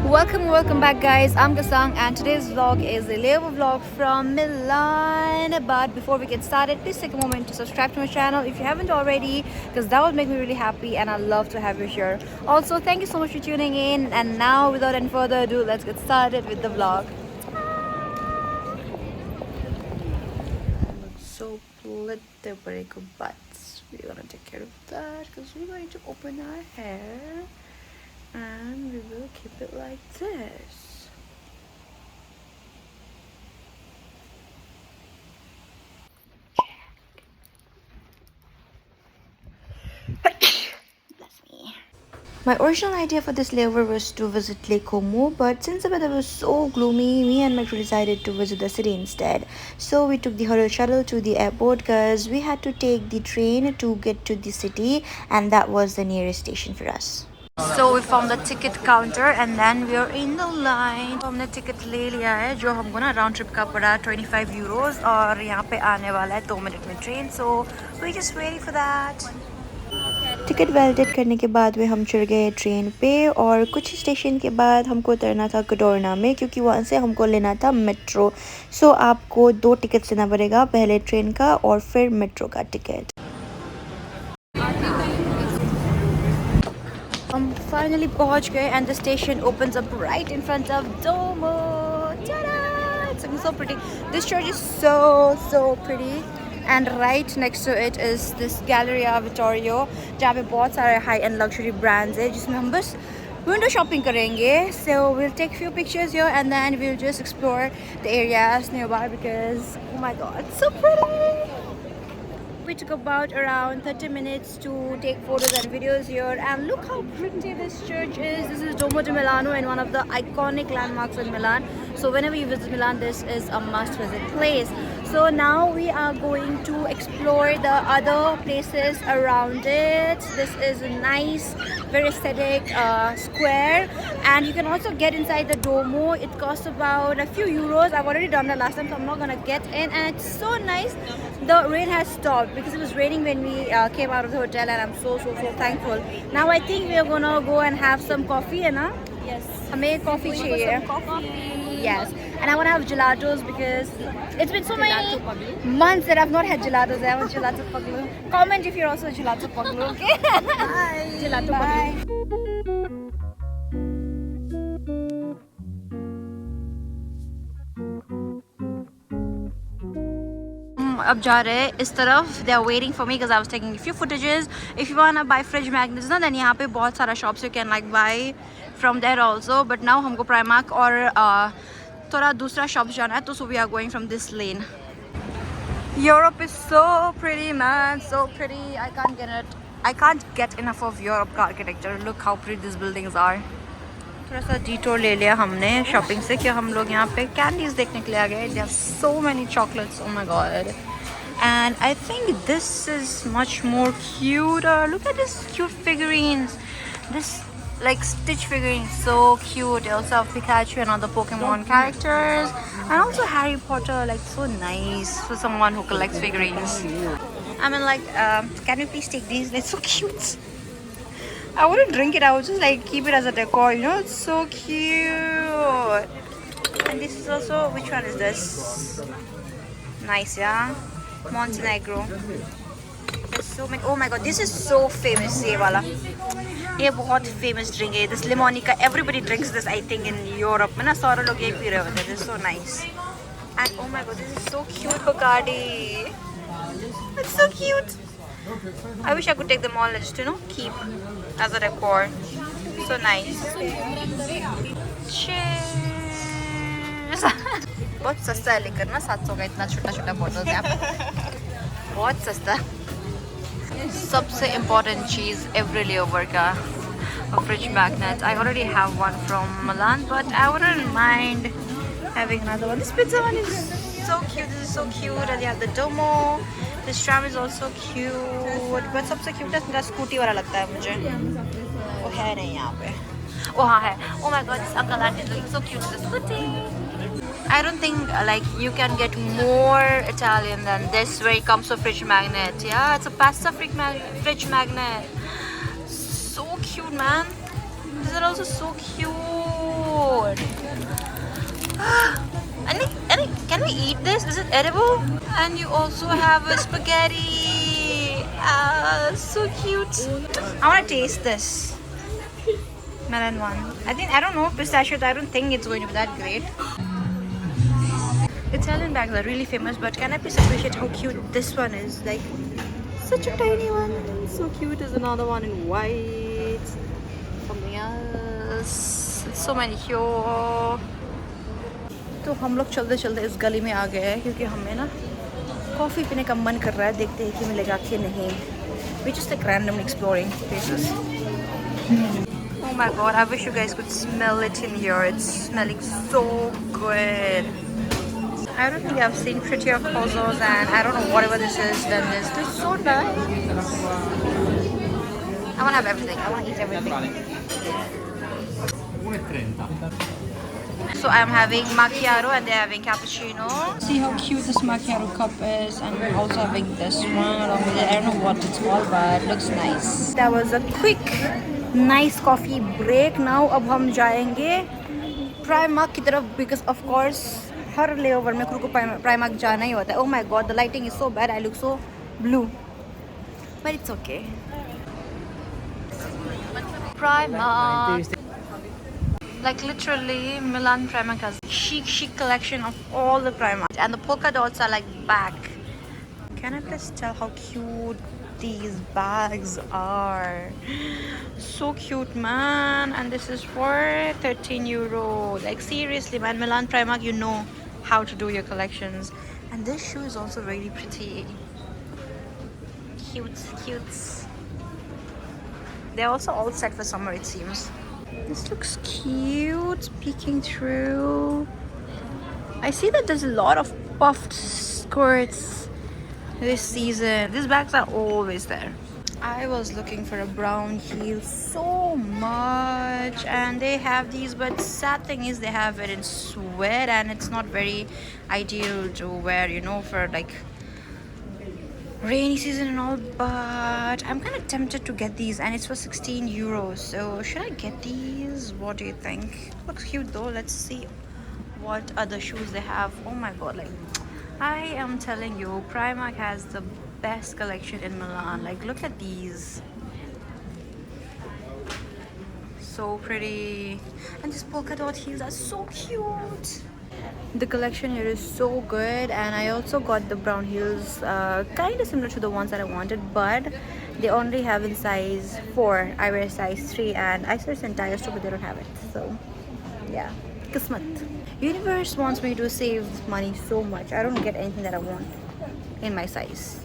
Welcome back, guys. I'm Kasang, and today's vlog is a layover vlog from Milan. But before we get started, please take a moment to subscribe to my channel if you haven't already, because that would make me really happy and I'd love to have you here. Also, thank you so much for tuning in, and now without any further ado, let's get started with the vlog. So glitter but we're gonna take care of that because we're going to open our hair and we will keep it like this. Bless me. My original idea for this layover was to visit Lake Como, but since the weather was so gloomy, me and my crew decided to visit the city instead. So we took the Hurrell shuttle to the airport because we had to take the train to get to the city, and that was the nearest station for us. So we found the ticket counter and then we are in the line. हमने ticket ले लिया है जो हमको ना round trip का पड़ा 25 euros और यहाँ पे आने वाला है 2 मिनट में train. So we just waiting for that. Ticket validate करने के बाद में हम चढ़ गए ट्रेन पे और कुछ स्टेशन के बाद हमको उतरना था कटोरना में क्योंकि वहाँ से हमको लेना था मेट्रो. सो आपको 2 टिकट्स लेना पड़ेगा, पहले ट्रेन का और फिर मेट्रो का टिकट. हम फाइनली पहुंच गए and the station opens up right in front of Domo. Ta-da! It's looking so pretty. This church is so pretty. And right next to it is this Galleria Vittorio जहाँ पे बहुत सारे high end luxury brands है जिसमें हम बस window shopping करेंगे. So we'll take few pictures here and then we'll just explore the areas nearby because oh my god, it's so pretty. We took about around 30 minutes to take photos and videos here, and look how pretty this church is. This is Duomo di Milano and one of the iconic landmarks in Milan. So whenever you visit Milan, this is a must visit place. So now we are going to explore the other places around it. This is a nice, very aesthetic square, and you can also get inside the Duomo. It costs about a few euros. I've already done that last time, so I'm not gonna get in, and it's so nice. The rain has stopped because it was raining when we came out of the hotel, and I'm so thankful. Now I think we are gonna go and have some coffee, है ना? Yes. हमें coffee चाहिए. Yes. And I want to have gelatos because it's been so many months that I've not had gelatos. I want gelato paglu. Comment if you're also a gelato paglu, okay? Bye. Gelato paglu. अब जा रहे हैं इस तरफ. They are waiting for me because I was taking a few footages. If you wanna buy fridge magnets ना, then यहाँ पे बहुत सारा shops you can like buy from there also. But now हमको Primark और थोड़ा दूसरा shops जाना है, तो so we are going from this lane. Europe is so pretty, man, so pretty. I can't get enough of Europe का architecture. Look how pretty these buildings are. थोड़ा सा detour ले लिया हमने shopping से कि हम लोग यहाँ पे candies देखने के लिए आ गए. There are so many chocolates. Oh my god. And I think this is much more cuter. Look at this cute figurines. This like Stitch figurines, so cute. They also have Pikachu and other Pokemon characters, and also Harry Potter. Like so nice for someone who collects figurines. I mean, like, can you please take these? They're so cute. I wouldn't drink it. I would just like keep it as a decor. You know, it's so cute. And this is also, which one is this? Nice, yeah. Montenegro. There's so many. Oh my god, this is so famous. ये वाला. ये बहुत famous drink है. This Limonica. Everybody drinks this, I think, in Europe. में ना सारे लोग ये पी रहे होते हैं. This is so nice. And oh my god, this is so cute, Bacardi. It's so cute. I wish I could take them all and just, you know, keep as a decor. So nice. Cheers. बहुत सस्ता है लेकर ना 700 का इतना छोटा bottle है. बहुत सस्ता. सबसे इम्पोर्टेंट चीज़ एवरी लेओवर का a fridge magnet. I already have one from Milan, but I wouldn't mind having another one. This pizza one is so cute. This is so cute. And you have the Domo. This tram is also cute. But सबसे cutest मेरा scooty वाला लगता है मुझे. वो है नहीं यहाँ पे. Oh, hai. Oh my god, this uncle auntie is looking so cute with the scooty. I don't think like you can get more Italian than this where it comes to fridge magnet. Yeah, it's a pasta fridge magnet. So cute. cute, man. These are also so cute. Can we eat this? Is it edible? And you also have a spaghetti. So cute. I want to taste this melon one. I don't know pistachios. I don't think it's going to be that great. Italian bags are really famous, but can I please appreciate how cute this one is? Like, such a tiny one. So cute. There's another one in white. Something else. It's so many here. तो हम लोग चलते चलते इस गली में आ गए हैं क्योंकि हमें ना कॉफ़ी पीने का मन कर रहा है. देखते हैं कि मिलेगा कि नहीं. We just like randomly exploring places. Oh my god, I wish you guys could smell it in here. It's smelling so good. I don't think I've seen prettier pozos, and I don't know whatever this is than this. This is so nice. I want to have everything. I want to eat everything. So I'm having macchiato and they're having cappuccino. See how cute this macchiato cup is, and we're also having this one along with it. I don't know what it's called, but it looks nice. That was a quick, nice coffee break. Now अब हम जाएंगे Primark की तरफ because of course her layover में खुद को Primark जाना ही होता है. Oh my god, the lighting is so bad. I look so blue, but it's okay. Primark. Like literally, Milan Primark has chic collection of all the Primark, and the polka dots are like back. Can I please tell how cute these bags are? So cute, man. And this is for €13. Like seriously, man, Milan Primark, you know how to do your collections. And this shoe is also really pretty. Cute. They're also all set for summer, it seems. This looks cute, peeking through. I see that there's a lot of puffed skirts this season. These bags are always there. I was looking for a brown heel so much, and they have these, but sad thing is they have it in suede, and it's not very ideal to wear, you know, for like rainy season and all. But I'm kind of tempted to get these, and it's for €16. So should I get these? What do you think? Looks cute though. Let's see what other shoes they have. Oh my god, like I am telling you, Primark has the best collection in Milan. Like look at these, so pretty. And these polka dot heels are so cute. The collection here is so good, and I also got the brown heels, kind of similar to the ones that I wanted, but they only have in size 4. I wear size 3, and I searched the entire store, but they don't have it. So yeah, kismat. Universe wants me to save money so much. I don't get anything that I want in my size.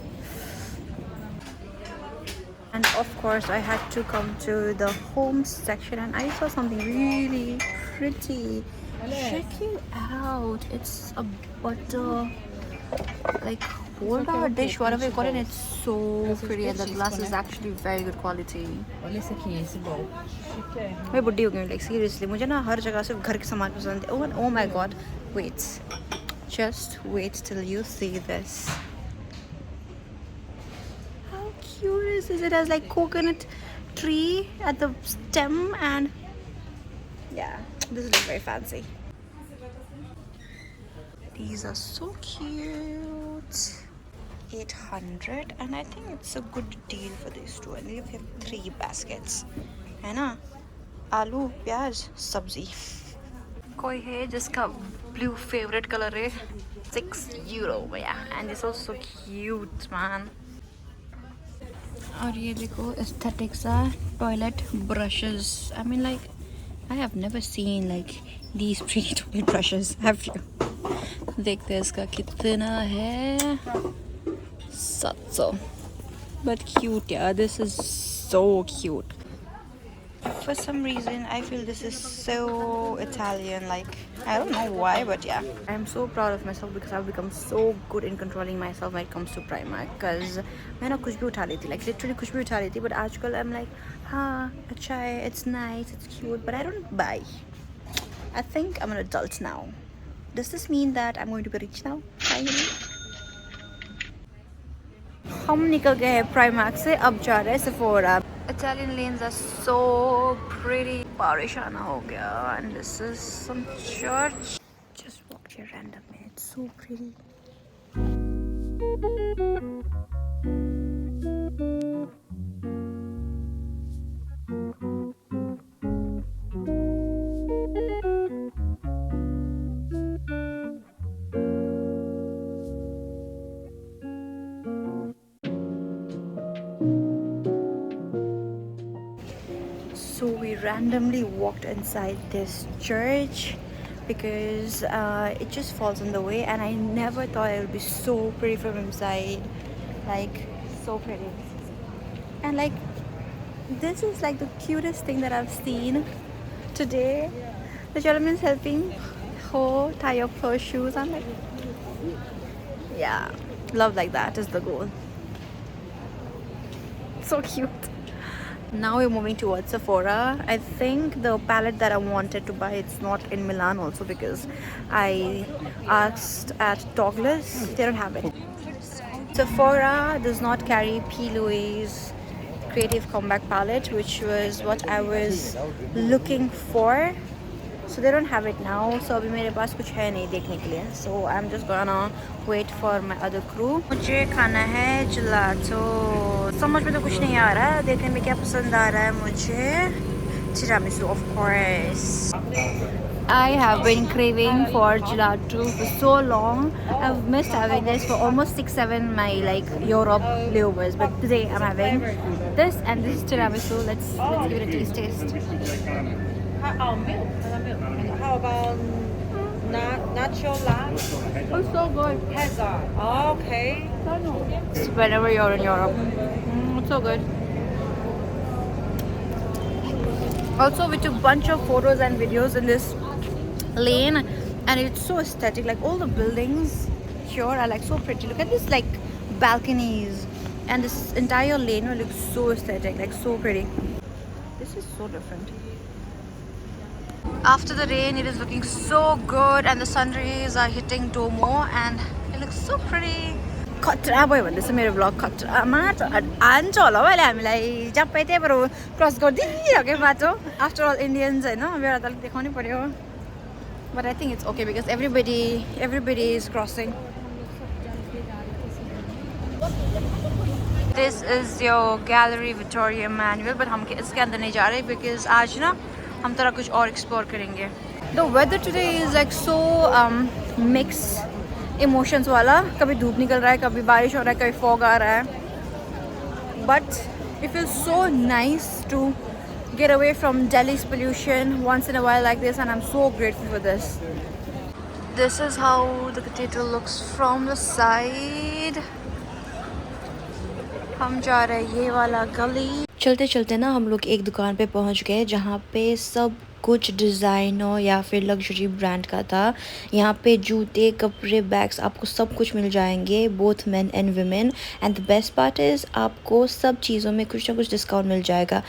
And of course I had to come to the home section, and I saw something really pretty. Check it out. It's a butter like holder or dish, whatever you call it. It's so pretty, and the glass is actually very good quality. मैं बुड्ढी हो गई, like seriously मुझे ना हर जगह से घर के सामान पसंद है. Oh my god, wait, just wait till you see this. How cute is this? It has like coconut tree at the stem, and yeah, this looks very fancy. These are so cute. 800, and I think it's a good deal for these two. And we have 3 baskets. है ना? आलू, प्याज, सब्जी. कोई है जिसका blue favorite color है. €6, yeah. And it's also cute, man. और ये देखो aesthetics are toilet brushes. I mean, like, I have never seen like these pretty toilet brushes. Have you? देखते हैं इसका कितना है. 700. But cute, yeah. This is so cute. For some reason, I feel this is so Italian. Like, I don't know why, but yeah. I'm so proud of myself because I've become so good in controlling myself when it comes to Primark. Because मैं ना कुछ भी उठा लेती, like literally कुछ भी उठा लेती. But आजकल I'm like, हाँ, अच्छा है, it's nice, it's cute, but I don't buy. I think I'm an adult now. Does this mean that I'm going to be rich now? Finally. हम निकल गए हैं Primark से, अब जा रहे हैं Sephora. Italian lanes are so pretty. बारिश आना हो गया and this is some church. Just walked here randomly. It's so pretty. So we randomly walked inside this church because it just falls in the way, and I never thought it would be so pretty from inside, like so pretty. And like this is like the cutest thing that I've seen today. The gentleman's helping her tie up her shoes. I'm like, yeah, love like that is the goal. So cute. Now we're moving towards Sephora. I think the palette that I wanted to buy, it's not in Milan also, because I asked at Douglas, they don't have it. Sephora does not carry P. Louise Creative Comeback palette, which was what I was looking for. So they don't have it now. So अभी मेरे पास कुछ है नहीं देखने के लिए. So I'm just gonna wait for my other crew. मुझे खाना है gelato. समझ में तो कुछ नहीं आ रहा है. देखने में क्या पसंद आ रहा है मुझे? Tiramisu, of course. I have been craving for gelato for so long. I've missed having this for almost 6-7 my like Europe layovers. But today I'm having this, and this is tiramisu. Let's give it a taste. Milk. How about natural lime? Oh, so good. Hazard. Okay. Whenever you're in Europe, it's so good. Also, we took a bunch of photos and videos in this lane, and it's so aesthetic. Like all the buildings here are like so pretty. Look at this like balconies, and this entire lane looks so aesthetic, like so pretty. This is so different. After the rain, it is looking so good, and the sun rays are hitting Domo, and it looks so pretty. खतरा भयो भन्दैछ मेरो vlog खतरामा आन्छ होला अहिले हामीलाई जप्पै त्यहीँबाट cross गरिदिइरहेको बाटो after all Indians होइन एउटा त अलिक देखाउनै पर्यो but I think it's okay because everybody is crossing. This is your gallery Victoria Emmanuel, but हम इसके अंदर नहीं जा रहे बिकॉज आज ना हम थोड़ा कुछ और एक्सप्लोर करेंगे. The weather today is like so mixed emotions वाला. कभी धूप निकल रहा है, कभी बारिश हो रहा है, कभी फॉग आ रहा है. But it feels so nice to get away from Delhi's pollution once in a while like this, and I'm so grateful for this. This is how the cathedral looks from the side. हम जा रहे हैं ये वाला गली. चलते चलते ना हम लोग एक दुकान पे पहुंच गए जहाँ पे सब कुछ डिज़ाइनर या फिर लग्जरी ब्रांड का था. यहाँ पे जूते, कपड़े, बैग्स आपको सब कुछ मिल जाएंगे, both men and women. And the best part is आपको सब चीज़ों में कुछ ना कुछ डिस्काउंट मिल जाएगा.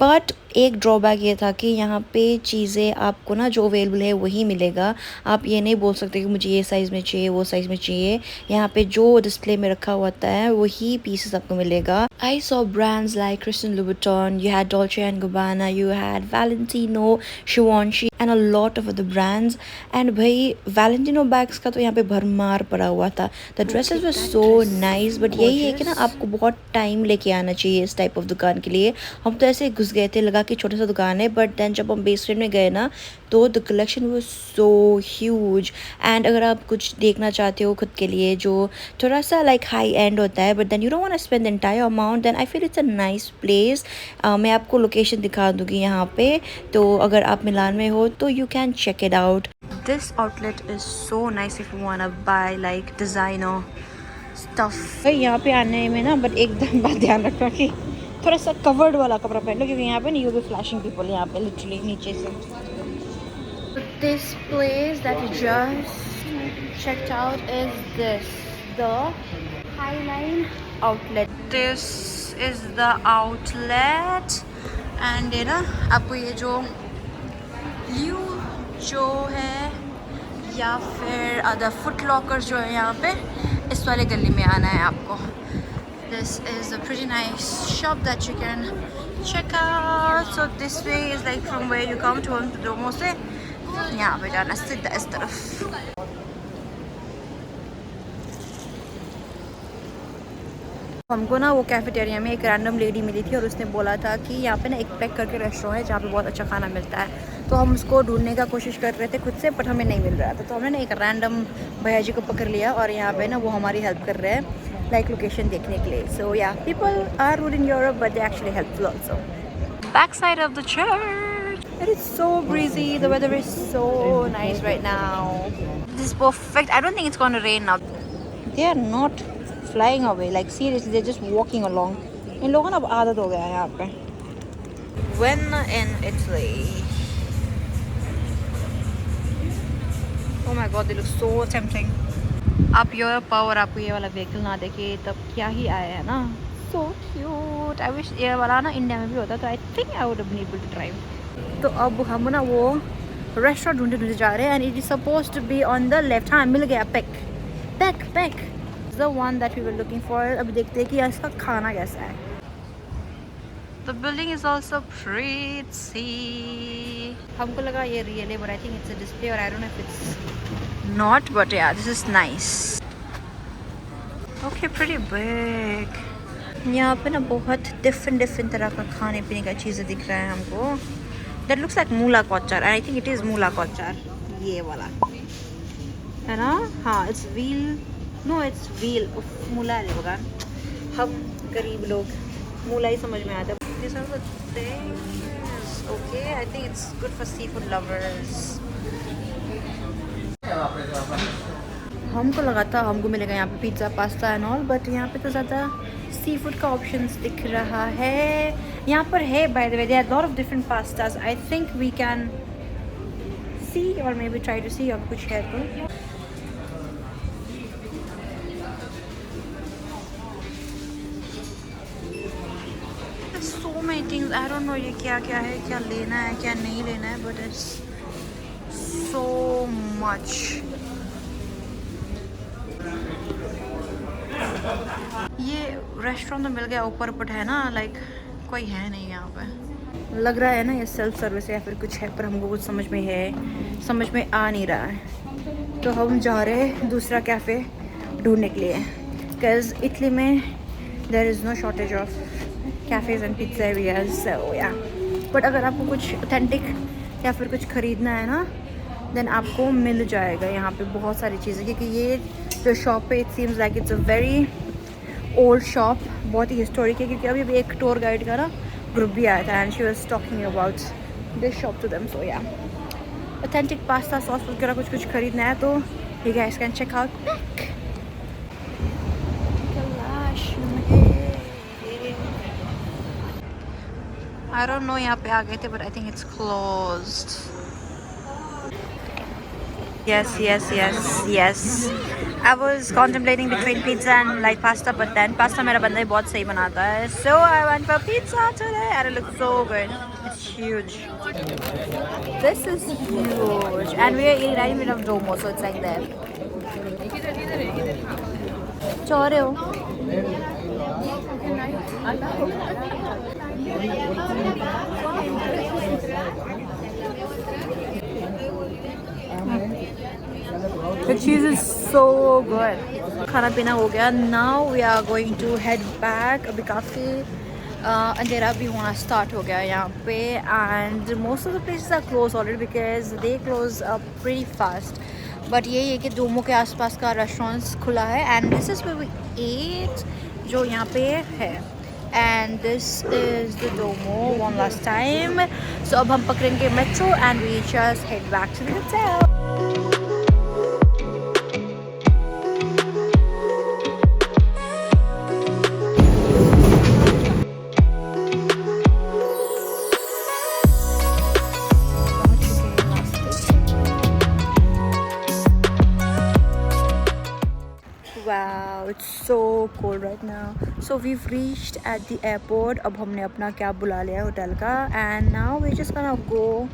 बट एक ड्रॉबैक ये था कि यहाँ पे चीज़ें आपको ना जो अवेलेबल है वही मिलेगा. आप ये नहीं बोल सकते कि मुझे ये साइज़ में चाहिए, वो साइज़ में चाहिए. यहाँ पे जो डिस्प्ले में रखा होता है वही पीसेस आपको मिलेगा. I saw brands like Christian Louboutin, you had Dolce and Gabbana, you had Valentino, Givenchy and a lot of other brands. And भाई वैलेंटिनो बैग्स का तो यहाँ पे भरमार पड़ा हुआ था. The dresses were so nice. But यही है कि ना आपको बहुत टाइम लेके आना चाहिए इस टाइप ऑफ दुकान के लिए. हम तो ऐसे घुस गए थे, लगा कि छोटा सा दुकान है, बट देन जब हम बेसमेंट में गए ना तो the collection was so huge. And अगर आप कुछ देखना चाहते हो खुद के लिए जो थोड़ा सा लाइक हाई एंड होता है, but then you don't want to spend the entire amount, then I feel it's a nice place. मैं आपको लोकेशन दिखा दूँगी यहाँ पे, तो अगर आप मिलान में हो तो you can check it out. This outlet is so nice if you wanna buy like designer stuff. यहाँ पे आने में ना बट एकदम बात ध्यान रखना कि थोड़ा सा कवर्ड वाला कपड़ा पहन लो, क्योंकि यहाँ पे नहीं, you'll be flashing people यहाँ पे literally नीचे से. This place that we just checked out is the Highline outlet. This is the outlet, and ये ना आपको ये जो ल्यू जो है या फिर अदर फुट लॉकर जो है यहाँ पे इस वाले गली में आना है आपको. This is a pretty nice shop that you can check out. So this way is like from where you come to Domo से यहाँ पे जाना सीधा इस तरफ. हमको ना वो कैफेटेरिया में एक रैंडम लेडी मिली थी और उसने बोला था कि यहाँ पे ना एक पैक करके रेस्टोरेंट है जहाँ पे बहुत अच्छा खाना मिलता है. तो हम उसको ढूंढने का कोशिश कर रहे थे खुद से, बट हमें नहीं मिल रहा था. तो हमने ना एक रैंडम भैया जी को पकड़ लिया और यहाँ पे ना वो हमारी हेल्प कर रहे हैं लाइक लोकेशन देखने के लिए. So yeah people are rude in Europe but they actually helpful also. Back side of the church. It is so breezy. The weather is so nice right now. This is perfect. I don't think it's going to rain now. They are not flying away. Like seriously, they're just walking along. इन लोगों ना अब आदत हो गया है यहाँ पे. When in Italy. Oh my God, they look so tempting. आप यूरोप पाओ और आपको ये वाला व्हीकल ना देखे तब क्या ही आया है ना. So cute. I wish ये वाला ना इंडिया में भी होता तो I think I would have been able to drive. तो अब हम ना वो रेस्टोरेंट ढूंढते जा रहे हैं and it is supposed to be on the left. हाँ मिल गया. Pack the one that we were looking for. अभी देखते हैं कि इसका खाना कैसा है. The building is also pretty. हमको लगा ये real है but I think it's a display or I don't know if it's not, but yeah, this is nice. Okay, pretty big. यहाँ पे ना बहुत different तरह का खाने पीने का चीज़ें दिख रहा है हमको. That looks like Mula कोचार and I think it is मूला कोचार. ये वाला है ना. हाँ, it's veal. No, it's veal. मूला है होगा. हम गरीब लोग मूला ही समझ में आता है. These are the things. Okay, I think it's good for seafood lovers. हमको लगा था हमको मिलेगा यहाँ पे pizza pasta and all, but यहाँ पे तो ज़्यादा सी फूड का ऑप्शंस दिख रहा है. यहाँ पर है by the way there are lot of different pastas. I think we can see और maybe try to see अब कुछ है तो. So many things. I don't know ये क्या क्या है, क्या लेना है क्या नहीं लेना है, but it's so much. ये रेस्टोरेंट तो मिल गया ऊपर, बट है ना लाइक कोई है नहीं यहाँ पे. लग रहा है ना ये सेल्फ सर्विस है या फिर कुछ है, पर हमको कुछ समझ में आ नहीं रहा है. तो हम जा रहे हैं दूसरा कैफ़े ढूंढने के लिए, बिकॉज इटली में there is no shortage of cafes and pizzerias. So yeah but अगर आपको कुछ ऑथेंटिक या फिर कुछ ख़रीदना है ना, देन आपको मिल जाएगा यहाँ पे बहुत सारी चीज़ें. क्योंकि ये जो शॉप है it seems like it's a very old shop, बहुत ही हिस्टोरिक है. क्योंकि अभी एक टूर गाइड का ना ग्रुप भी आया था and she was talking about this shop to them. So yeah authentic pasta sauce वगैरह कुछ खरीदना है तो you guys can check out back. I don't know यहाँ पे आ गए थे but I think it's closed. Yes. I was contemplating between pizza and like pasta, but then pasta मेरा बंदा ही बहुत सही बनाता है. So I went for pizza today and it looks so good. It's huge. This is huge and we are eating right in front of Domo, so it's like that. चाह रहे हो? The cheese is so good. खाना पीना हो गया. Now we are going to head back. अभी काफ़ी अंधेरा भी होना स्टार्ट हो गया यहाँ पे and most of the places are closed already because they close up pretty fast. But यही है कि डोमो के आसपास का रेस्टोरेंट्स खुला है and this is where we ate जो यहाँ पे है. And this is the Domo one last time. So अब हम पकड़ेंगे metro and we just head back to the hotel. Wow, it's so cold right now. So we've reached at the airport. अब हमने अपना कैब बुला लिया hotel का and now we're just gonna go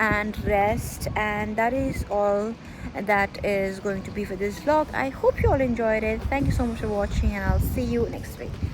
and rest and that is all that is going to be for this vlog. I hope you all enjoyed it. Thank you so much for watching and I'll see you next week.